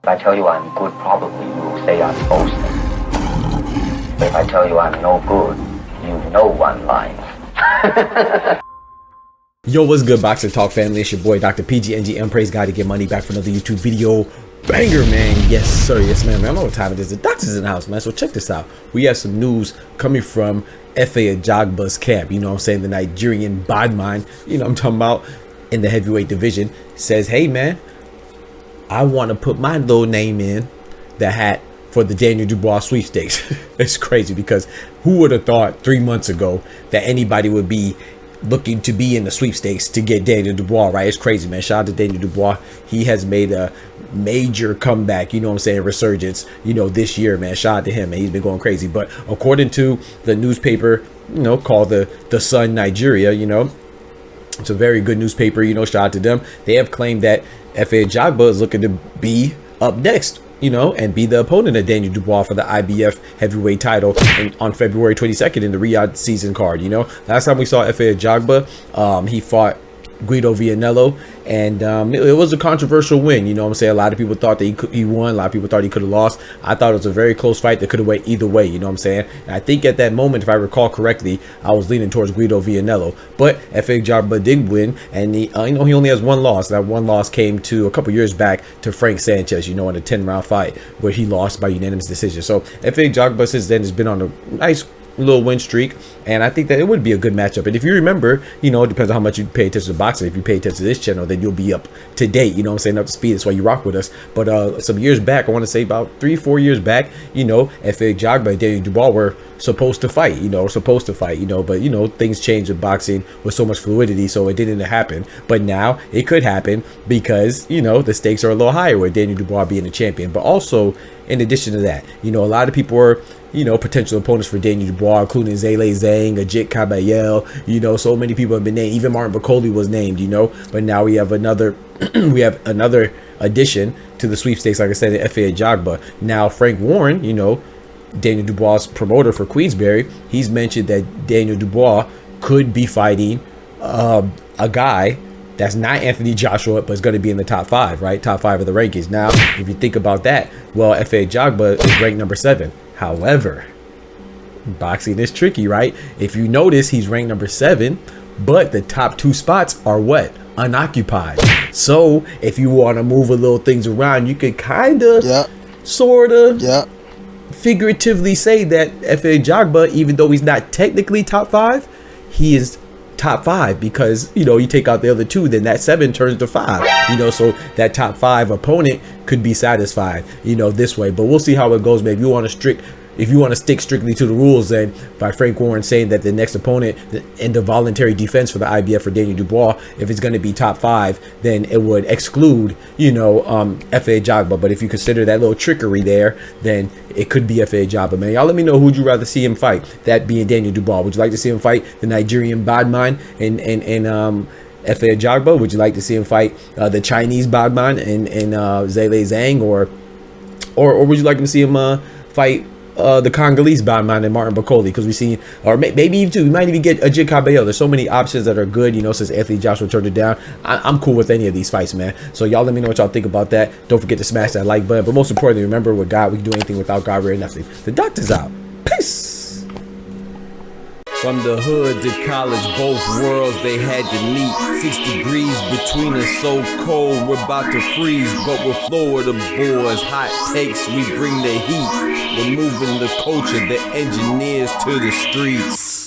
If I tell you I'm good, probably you will say I'm boasting. But if I tell you I'm no good, you know I'm lying. Yo, what's good, Boxing Talk family? It's your boy Dr. PG Praise God to get money back for another YouTube video. Banger, man. Yes sir, yes man. I don't know what time it is. The doctor's in the house, man. So check this out. We have some news coming from Efe Ajagba's camp. You know what I'm saying? The Nigerian badman, you know what I'm talking about, in the heavyweight division, says, hey man, I want to put my little name in the hat for the Daniel Dubois sweepstakes. It's crazy because who would have thought 3 months ago that anybody would be looking to be in the sweepstakes to get Daniel Dubois, right? It's crazy, man. Shout out to Daniel Dubois. He has made a major comeback, you know what I'm saying, resurgence, you know, this year, man. Shout out to him, man. He's been going crazy. But according to the newspaper, you know, called the Sun Nigeria, you know, it's a very good newspaper, you know, shout out to them. They have claimed that Efe Ajagba is looking to be up next, you know, and be the opponent of Daniel Dubois for the IBF heavyweight title on February 22nd in the Riyadh season card. You know, last time we saw Efe Ajagba, he fought Guido Vianello, and it was a controversial win. You know what I'm saying? A lot of people thought that he won. A lot of people thought he could have lost. I thought it was a very close fight that could have went either way. You know what I'm saying? And I think at that moment, if I recall correctly, I was leaning towards Guido Vianello. But Efe Ajagba did win, and he, you know, he only has one loss. That one loss came to a couple years back to Frank Sanchez, you know, in a 10-round fight where he lost by unanimous decision. So Efe Ajagba since then has been on a nice little win streak, and I think that it would be a good matchup. And if you remember, you know, it depends on how much you pay attention to boxing. If you pay attention to this channel, then you'll be up to date, you know what I'm saying, up to speed. That's why you rock with us. But some years back, I want to say about 3-4 years back, you know, Efe Ajagba and Daniel Dubois were supposed to fight, you know, but you know, things change with boxing with so much fluidity, so it didn't happen. But now it could happen because, you know, the stakes are a little higher with Daniel Dubois being a champion. But also, in addition to that, you know, a lot of people are, you know, potential opponents for Daniel Dubois, including Zhale Zhang, Ajit Kabayel, you know, so many people have been named. Even Martin Bakole was named, you know, but now we have another addition to the sweepstakes, like I said, Efe Ajagba. Now Frank Warren, you know, Daniel Dubois' promoter for Queensberry, he's mentioned that Daniel Dubois could be fighting a guy that's not Anthony Joshua, but is going to be in the top 5, right? Top 5 of the rankings. Now, if you think about that, well, Efe Ajagba is ranked number 7. However, boxing is tricky, right? If you notice, he's ranked number 7, but the top 2 spots are what? Unoccupied. So if you want to move a little things around, you could kind of, sort of, figuratively say that Efe Ajagba, even though he's not technically top 5, he is top 5 because, you know, you take out the other 2, then that 7 turns to 5, you know, so that top 5 opponent could be satisfied, you know, this way. But we'll see how it goes, man. If you want to stick strictly to the rules, then by Frank Warren saying that the next opponent in the voluntary defense for the IBF for Daniel Dubois, if it's going to be top 5, then it would exclude, you know, Efe Ajagba. But if you consider that little trickery there, then it could be Efe Ajagba, man. Y'all let me know who'd you rather see him fight, that being Daniel Dubois. Would you like to see him fight the Nigerian badman and Efe Ajagba? Would you like to see him fight the Chinese badman and Zhale Zhang, or would you like to see him fight the Congolese badman and Martin Bakole? Because we've seen, or maybe even too, we might even get Ajit Kabayel. There's so many options that are good, you know, since Anthony Joshua turned it down. I'm cool with any of these fights, man. So y'all let me know what y'all think about that. Don't forget to smash that like button. But most importantly, remember, with God, we can do anything. Without God, we're nothing. The doctor's out. Peace. From the hood to college, both worlds they had to meet. 6 degrees between us, so cold we're about to freeze. But we're Florida boys, hot takes, we bring the heat. We're moving the culture, the engineers to the streets.